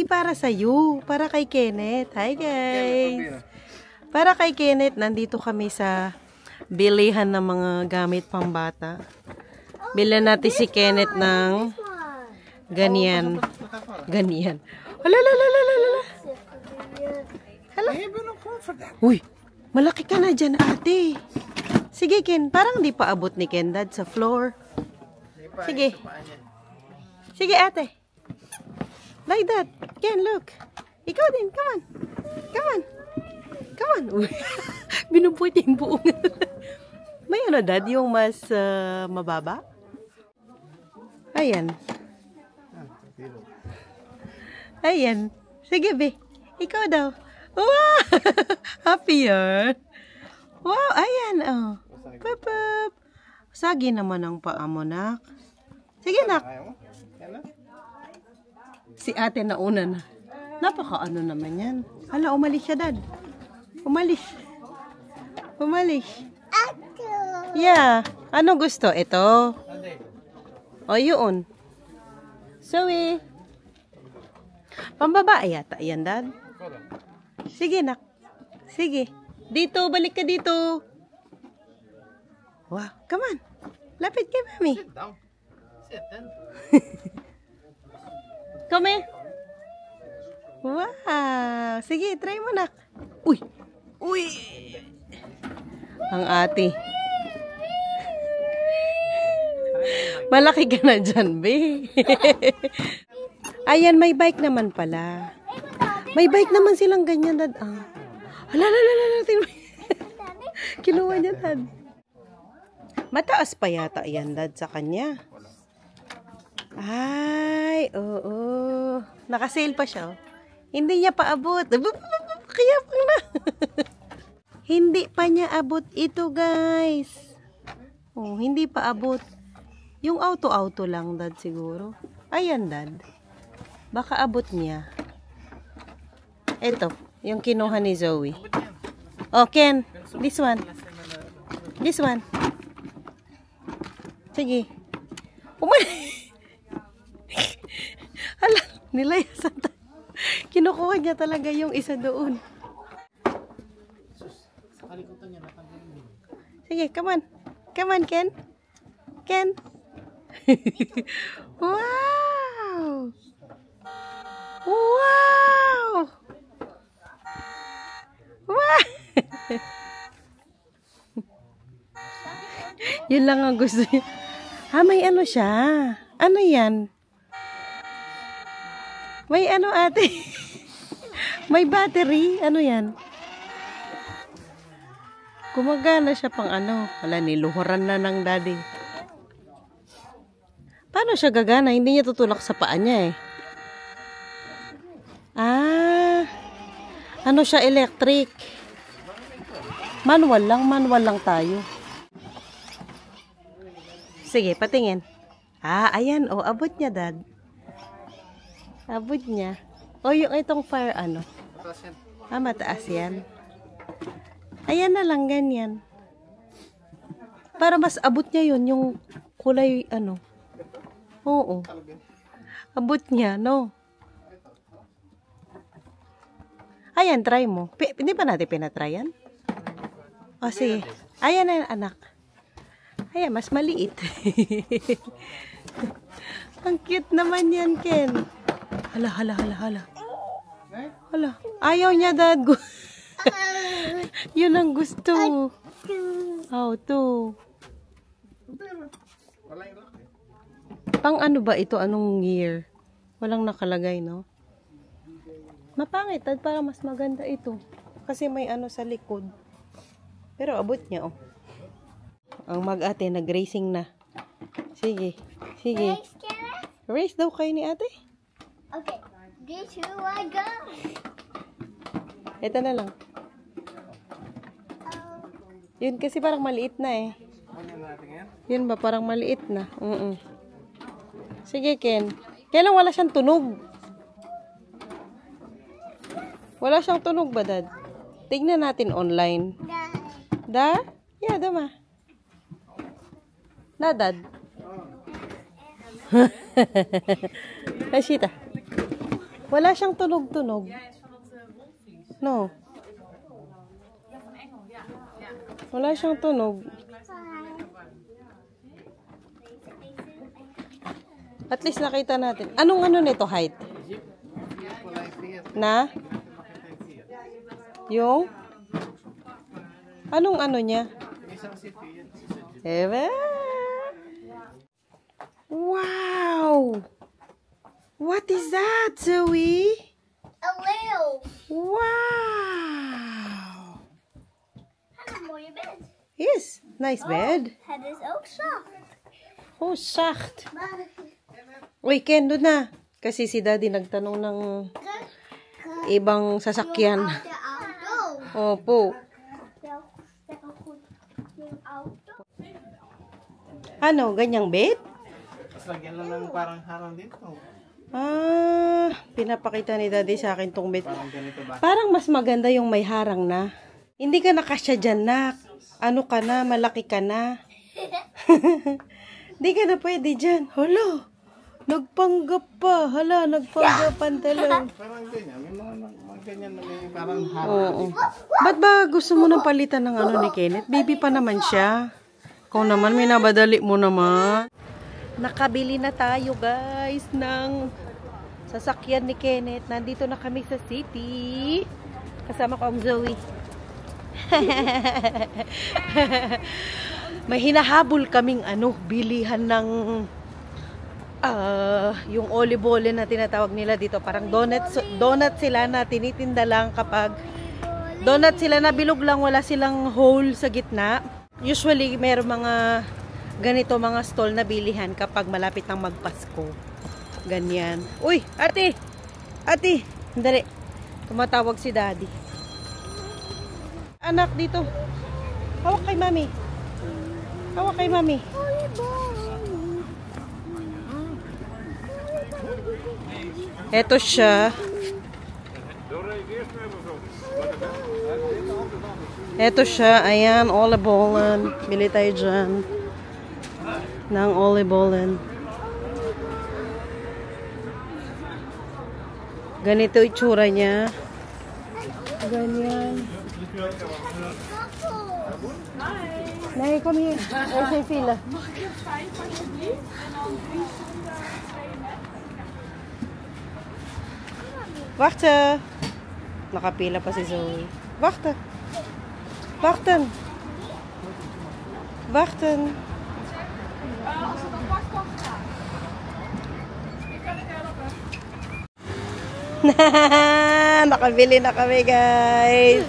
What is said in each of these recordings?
para sa'yo. Para kay Kenneth. Hi, guys. Para kay Kenneth, nandito kami sa bilihan ng mga gamit pang bata. Bilan natin si Kenneth ng ganyan. Ganyan. Hala. Hala. Uy, malaki ka na dyan, ate. Sige, Ken. Parang di pa abot ni Ken, Dad, sa floor. Sige. Sige, ate. Like that. Ken, look. Ikaw din. Come on. Come on. Come on. Uy. Binubuti yung buong. May ano, Dad? Yung mas mababa? Ayan. Ayan. Sige, be. Ikaw daw. Wow! Happy yan. Wow, ayan. Oh. Pap. Sagi naman ang paa mo, nak. Sige, nak. Si ate nauna na. Napaka-ano naman yan. Hala, umalis siya, Dad. Umalis. Yeah. Ano gusto? Ito. O, yun. Zoe. Pambabae yata. Ayan, Dad. Sige, nak. Sige. Dito. Balik ka dito. Wow. Come on. Lapit kay Mami. Sit down. Sit down. Come here. Wow. Sige, try mo, nak. Uy. Ang ate. Malaki ka na dyan, be. Ayan, may bike naman pala. May bike naman silang ganyan, Dad. Hala. Kinuha niya, Dad. Mataas pa yata yan, Dad, sa kanya. Ay, oo. Nakasale pa siya. Hindi niya pa abot. Kaya pang na. Hindi pa niya abot ito, guys. Oh, hindi pa abot. Yung auto lang, Dad, siguro. Ayan, Dad. Baka abot niya. Ito, yung kinuha ni Zoe. Oh, Ken. This one. This one. Sige. Hala, nilayasan tayo. Kinukuha niya talaga yung isa doon. Sige, come on. Come on, Ken. Ken. Wow! Wow! Wow! Yun lang ang gusto niya. May ano siya. Ano yan? May ano, ate? May battery? Ano yan? Gumagana siya pang ano. Wala, niluhuran na ng daddy. Paano siya gagana? Hindi niya tutulak sa paa niya eh. Ano siya, electric. Manual lang tayo. Sige, patingin. Ayan. Oh, abot niya, Dad. Abot niya. Oh, yung itong fire, ano? Mataas yan. Ayan na lang, ganyan. Para mas abot niya yun, yung kulay, ano. Oo. Abot niya, no? Ayan, try mo. Hindi pa natin pinatry yan? O, sige. Ayan na, anak. Ayan, mas maliit. Ang cute naman yan, Ken. Hala. Ayaw niya, Dad. Yun ang gusto. How to? Pang ano ba ito? Anong year? Walang nakalagay, no? Mapangit, Dad. Para mas maganda ito. Kasi may ano sa likod. Pero abot niya, oh. Ang mag-ate, nag-racing na. Sige. Race daw kayo ni ate? Okay. 3, 2, 1, go! Ito na lang. Yun kasi parang maliit na eh. Yun ba? Parang maliit na. Sige, Ken. Kailan wala siyang tunog? Wala siyang tunog ba, Dad? Tignan natin online. Da? Yeah, dama. Da, Dad. Ashita. Wala siyang tunog-tunog. No. Wala siyang tunog. At least nakita natin. Anong ano nito height? Na? Yung? Anong ano niya? Eba? Wow! What is that, Zoe? A whale. Wow! How more your bed? Yes, nice bed. Had this ook zacht. Oh, zacht. Uy, Ken, doon na. Kasi si Daddy nagtanong ng ibang sasakyan. De auto. Opo. Yung auto. Ano, ganyang bed? Tapos lagyan lang ng parang harang dito. Ah, pinapakita ni Daddy sa akin tong bed. Parang ganito ba? Parang mas maganda yung may harang na. Hindi ka nakasya dyan, nak. Ano ka na, malaki ka na. Hindi ka na pwede dyan. Hala, nagpanggap pa. Hala, nagpanggap pantalo. Parang ganyan. May mga ganyan na may parang harang. Oo. Ba't ba gusto mo nang palitan ng ano ni Kenneth? Baby pa naman siya. Kung naman, minabadali mo naman. Nakabili na tayo, guys, ng sasakyan ni Kenneth. Nandito na kami sa city. Kasama ko ang Zoe. May hinahabol kaming bilihan ng yung olive oil na tinatawag nila dito. Parang donut sila na tinitinda lang kapag donut sila na bilog lang, wala silang hole sa gitna. Usually, meron mga ganito mga stall na bilihan kapag malapit ng magpasko. Ganyan. Uy, ate! Ate! Dali. Tumatawag si Daddy. Anak, dito. Hawak kay Mami. Hawak kay Mami. Eto siya. Eto siya. Ayan, olive oil. Bili tayo dyan ng olive oil. Ganito itsura niya. Ganyan. Nee, kom hier. Er is een file. Wachten. Nakapila pa si Zoe. Wachten. Wachten. Wachten. Als het apart kan gaan. Ik kan het helpen. Nakabili na kami, guys.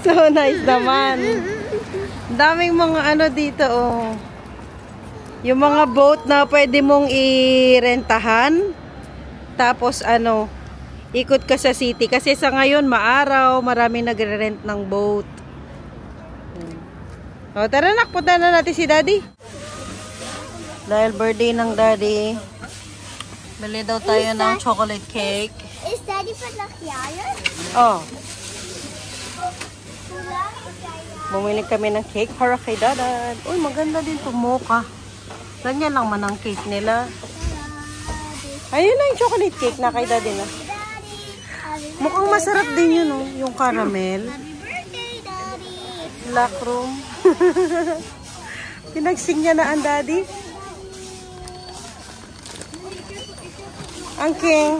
So nice naman. Daming mga dito, oh. Yung mga boat na pwede mong i-rentahan. Tapos ikot ka sa city. Kasi sa ngayon, maaraw, maraming nagre-rent ng boat. O, tara nak, punta na natin si Daddy. Dahil birthday ng Daddy, bili daw tayo ng chocolate cake. Is Daddy vandaag jarig? Oh, Hoe laat is hij jarig? bumili kami ng cake para kay Dad. Uy, maganda din itong mocha. Ganyan lang man ang cake nila. Ayun na yung chocolate cake na kay Daddy na. Mukhang masarap din yun, oh. Yung caramel. Happy birthday, Daddy! Black room. Pinagsing niya na ang Daddy. Ang king.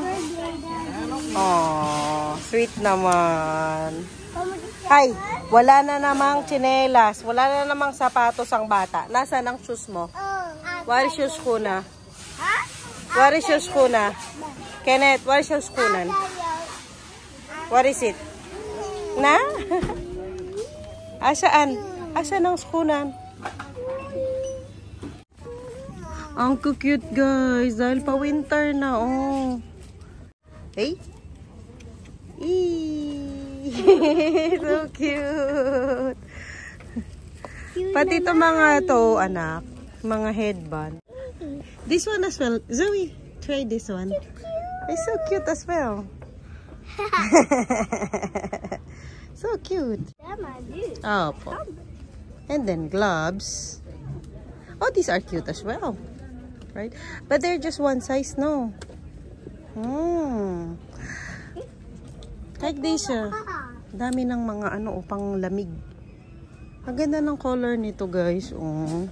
Oh, sweet naman. Hay, wala na namang tsinelas. Wala na namang sapatos ang bata. Nasaan ang shoes mo? Where is your skuna? Where is your skuna? Kenneth, where is your skunan? What is it? Na? Asaan? Asaan ang skunan? Ang cute, guys. Dahil pa winter na, oh. Hey? So cute. Pati ito mga to, anak. Mga headband. This one as well. Zoe, try this one. It's so cute as well. So cute. Oh, and then gloves. Oh, these are cute as well. Right? But they're just one size, no? Like this, dami ng mga ano, pang lamig. Ang ganda ng color nito, guys. Oh.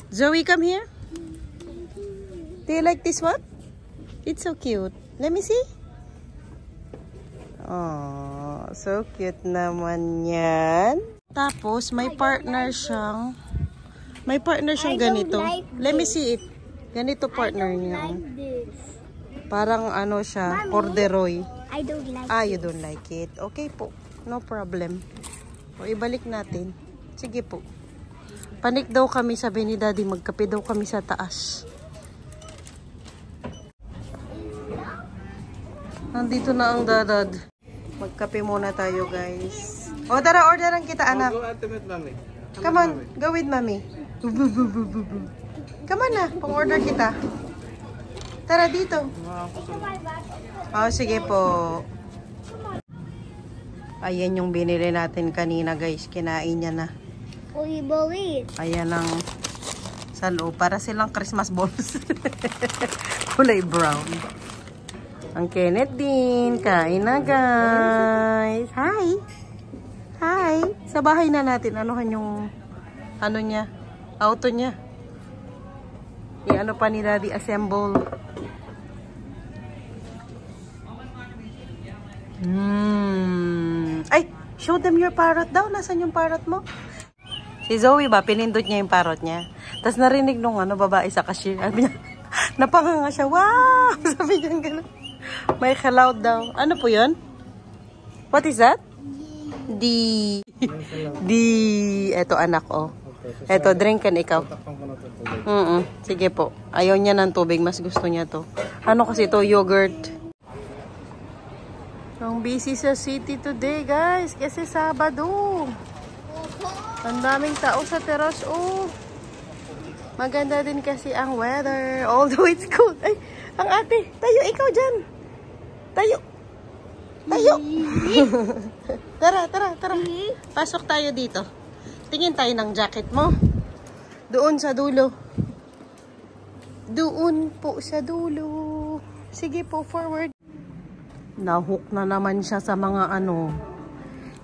Zoe, come here. Do you like this one? It's so cute. Let me see. Oh, so cute naman yan. Tapos, may partner siyang ganito. Let me see it. Ganito partner niya. Parang ano siya, corduroy. I don't like You don't like it. Okay po. No problem. O, ibalik natin. Sige po. Panik daw kami, sabi ni Daddy. Magkape daw kami sa taas. Nandito na ang dadad. Magkape muna tayo, guys. O, tara, orderan kita, anak. Go ate with mommy. Come on, go with mommy. Come on na, pang-order kita. Tara dito. Oh, sige po. Ayan yung binili natin kanina, guys. Kinain niya na. Ayan ang sa loob. Para silang Christmas balls. Kulay brown. Ang Kenneth din. Kain na, guys. Hi! Hi! Sa bahay na natin. Anuhan yung ano niya? Auto niya. I-ano pa ni Daddy assemble. Ay! Show them your parrot daw. Nasaan yung parrot mo? Si Zoe ba? Pinindot niya yung parrot niya. Tapos narinig nung ano, babae sa cashier. Sabi niya, napanganga siya. Wow! Sabi niya gano'n. May kalaw daw. Ano po yun? What is that? Eto anak, oh. Eto, drinkan ikaw. Sige po. Ayaw niya ng tubig. Mas gusto niya to. Ano kasi to? Yogurt. Ang busy sa city today, guys. Kasi Sabado. Ang daming tao sa terrace, oh. Maganda din kasi ang weather. Although it's cold. Ay, ang ate. Tayo, ikaw dyan. Tayo. Tayo. Tara. Pasok tayo dito. Tingin tayo ng jacket mo. Doon sa dulo. Doon po sa dulo. Sige po, forward. Nahook na naman siya sa mga ano.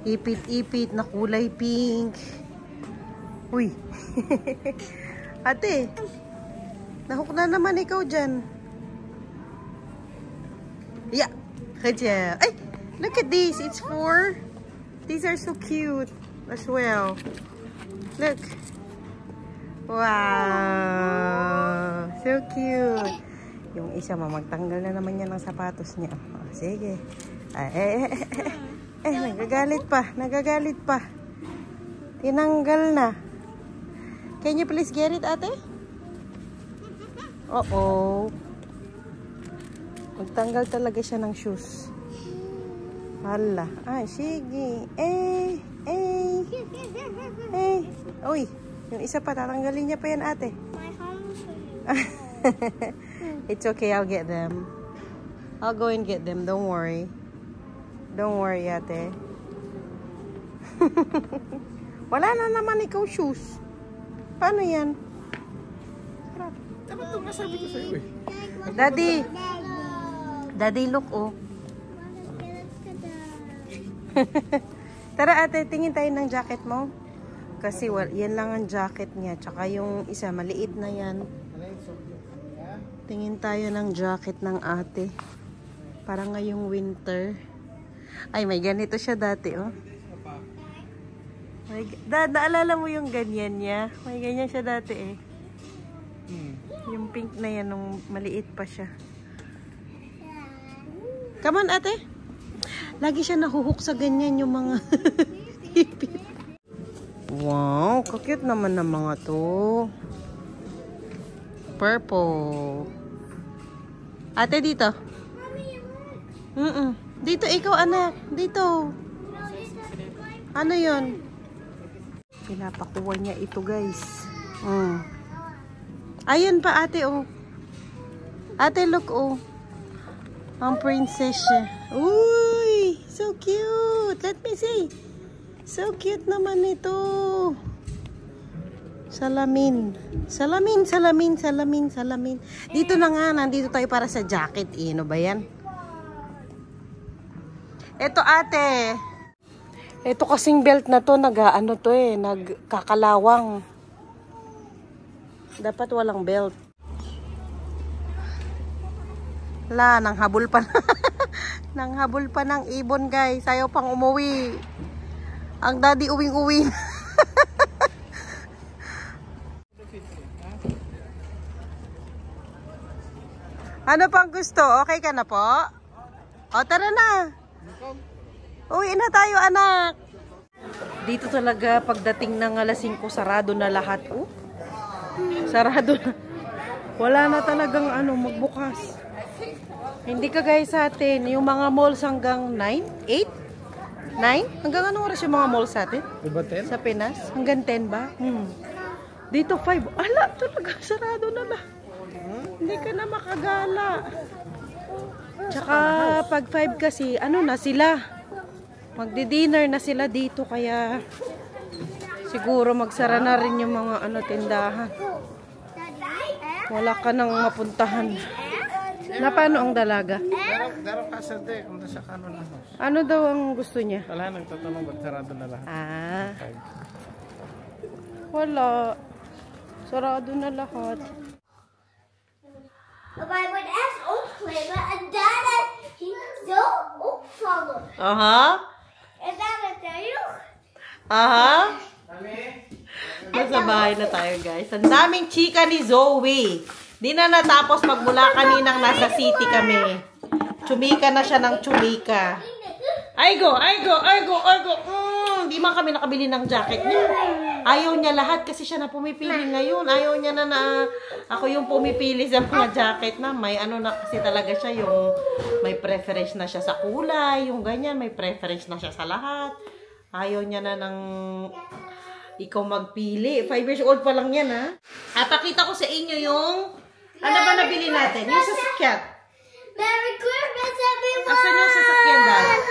Ipit-ipit na kulay pink. Uy. Ate. Nahook na naman ikaw dyan. Yeah. Kaya. Ay, look at this. It's for... These are so cute as well. Look. Wow. So cute. Yung isa, magtanggal na naman niya ng sapatos niya. Oh, sige. Nagagalit pa. Tinanggal na. Can you please get it, ate? Uh-oh. Magtanggal talaga siya ng shoes. Hala. Ay, sige. Uy, yung isa pa, tatanggalin niya pa yan, ate. It's okay, I'll get them. I'll go and get them, don't worry. Don't worry, ate. Wala na naman ikaw shoes. Paano yan? Tama ito, nasabi ko sa'yo eh. Daddy, look, oh. Tara, ate, tingin tayo ng jacket mo. Kasi yan lang ang jacket niya. Tsaka yung isa, maliit na yan. Tingin tayo ng jacket ng ate. Para ngayong winter. Ay, may ganito siya dati, oh. Naalala mo yung ganyan niya? May ganyan siya dati, eh. Yung pink na yan, nung maliit pa siya. Come on, ate. Lagi siya nahuhook sa ganyan yung mga hipit. Wow, kakit naman ng mga to. Purple. Ate, dito. Dito, ikaw, anak. Dito. Ano yun? Pinapakuha niya ito, guys. Ayun pa, ate, oh. Ate, look, oh. Ang princess siya. Uy! So cute! Let me see. So cute naman ito. Salamin. Salamin, salamin, salamin, salamin. Dito na nga, nandito tayo para sa jacket. Ano ba yan? Ito ate. Ito kasing belt na to, nagkakalawang. Dapat walang belt. Nanghabol pa. Nanghabol pa ng ibon guys. Ayaw pang umuwi. Ang daddy uwing-uwi. Ano pang gusto? Okay ka na po? O, tara na. Uwi na tayo, anak. Dito talaga, pagdating ng alas 5, sarado na lahat. Oh, sarado na. Wala na talagang magbukas. Hindi ka guys sa atin. Yung mga malls hanggang 9? 8? 9? Hanggang anong oras yung mga malls sa atin? Diba 10? Sa Pinas? Hanggang 10 ba? Dito 5. Ala, talaga, sarado na lahat. Hindi ka na makagala. Tsaka pag 5 kasi, na sila. Magdi-dinner na sila dito. Kaya siguro magsara na rin yung mga tindahan. Wala ka nang mapuntahan. Na paano ang dalaga? Daro ka sa day, kung nasa kano na. Ano daw ang gusto niya? Wala, nagtatanong ba't sarado na lahat? Wala. Sarado na lahat. Maar ik moet eerst opklimmen en daarna zo opvallen. Aha. En daarna terug. Aha. Nasa bahay na tayo guys. Ang daming chika ni Zoe. Di na natapos magmula kaninang nasa city kami. Chumika na siya ng chumika. Ay go. Di man kami nakabili ng jacket niya. Ayaw niya lahat kasi siya na pumipili ngayon. Ayaw niya na ako yung pumipili sa mga jacket na may na kasi talaga siya yung may preference na siya sa kulay, yung ganyan, may preference na siya sa lahat. Ayaw niya na ng ikaw magpili. 5 years old pa lang yan, ha? Pakita ko sa inyo yung ano ba nabili natin? Yung sasakyan. Merry Christmas, everyone! Asan yung sasakyan, Dad?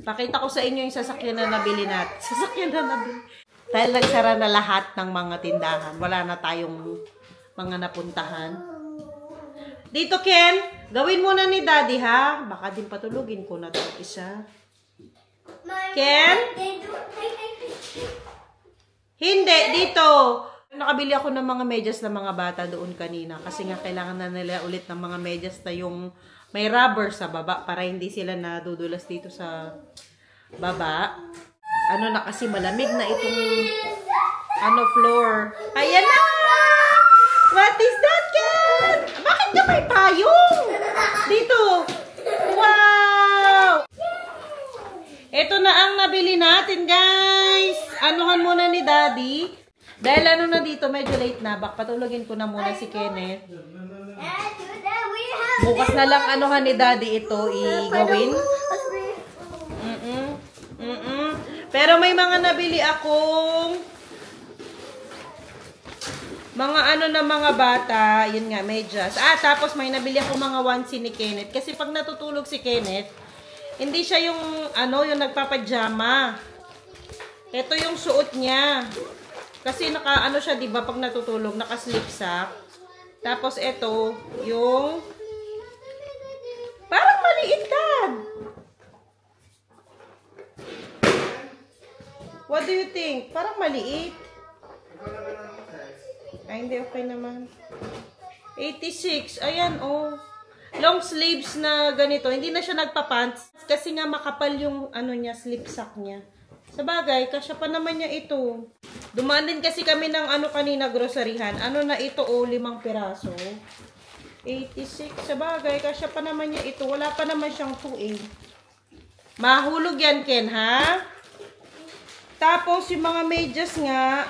Pakita ko sa inyo yung sasakyan na nabili natin. Sasakyan na nabili. Dahil nagsara na lahat ng mga tindahan. Wala na tayong mga napuntahan. Dito, Ken. Gawin muna ni Daddy, ha? Baka din patulugin ko na ito isa. Ken? Hindi, dito. Nakabili ako ng mga medyas ng mga bata doon kanina. Kasi nga kailangan na nila ulit ng mga medyas na yung may rubber sa baba para hindi sila nadudulas dito sa baba. Na kasi malamig na itong floor. Ayan na! What is that, Ken? Bakit ka may payong? Dito. Wow! Ito na ang nabili natin, guys. Anuhan muna ni Daddy. Dahil na dito, medyo late na. Patulogin ko na muna si Kenneth. Bukas na lang anuhan ni Daddy ito igawin. Pero may mga nabili akong mga na mga bata. Yun nga, medyas. Tapos may nabili akong mga onesie ni Kenneth. Kasi pag natutulog si Kenneth, hindi siya yung yung nagpapajama. Ito yung suot niya. Kasi siya, 'di ba, pag natutulog, naka-sleep sack. Tapos ito, yung parang maliit, Dad. What do you think? Parang maliit. Ay, hindi, okay naman. 86. Ayan, oh. Long sleeves na ganito. Hindi na siya nagpa-pants. Kasi nga makapal yung niya, slip sack niya. Sabagay, kasya pa naman niya ito. Dumaan din kasi kami ng kanina groceryhan. Na ito, 5 piraso. 86. Sabagay, kasya pa naman niya ito. Wala pa naman siyang 2A. Mahulog yan, Ken, ha? Tapos, yung mga medyas nga,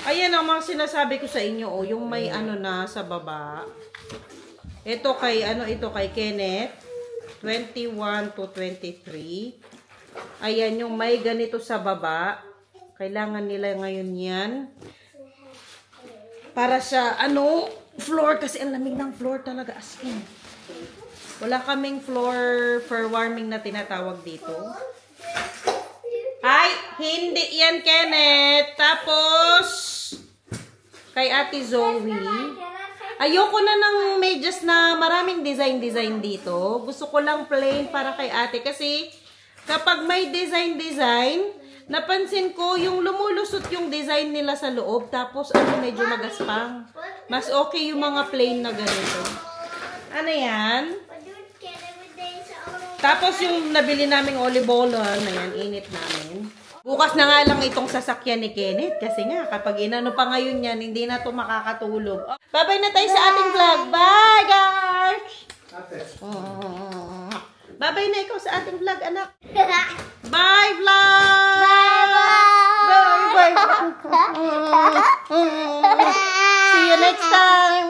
ayan ang mga sinasabi ko sa inyo, yung may na sa baba. Ito kay, ito kay Kenneth, 21 to 23. Ayan, yung may ganito sa baba. Kailangan nila ngayon yan. Para sa, floor, kasi ang lamig ng floor talaga, as in. Wala kaming floor for warming na tinatawag dito. Ay, hindi yan, Kenneth. Tapos, kay Ate Zoe. Ayoko na ng medyas na maraming design dito. Gusto ko lang plain para kay ate. Kasi, kapag may design, napansin ko yung lumulusot yung design nila sa loob. Tapos, medyo magaspang. Mas okay yung mga plain na ganito. Ano yan? Tapos, yung nabili naming olive oil, ayan, init namin. Bukas na nga lang itong sasakyan ni Kenneth. Kasi nga, kapag inano pa ngayon yan, hindi na ito makakatulog. Bye-bye na tayo sa ating vlog. Bye, guys! Bye-bye na ikaw sa ating vlog, anak. Bye, vlog! Bye-bye! See you next time!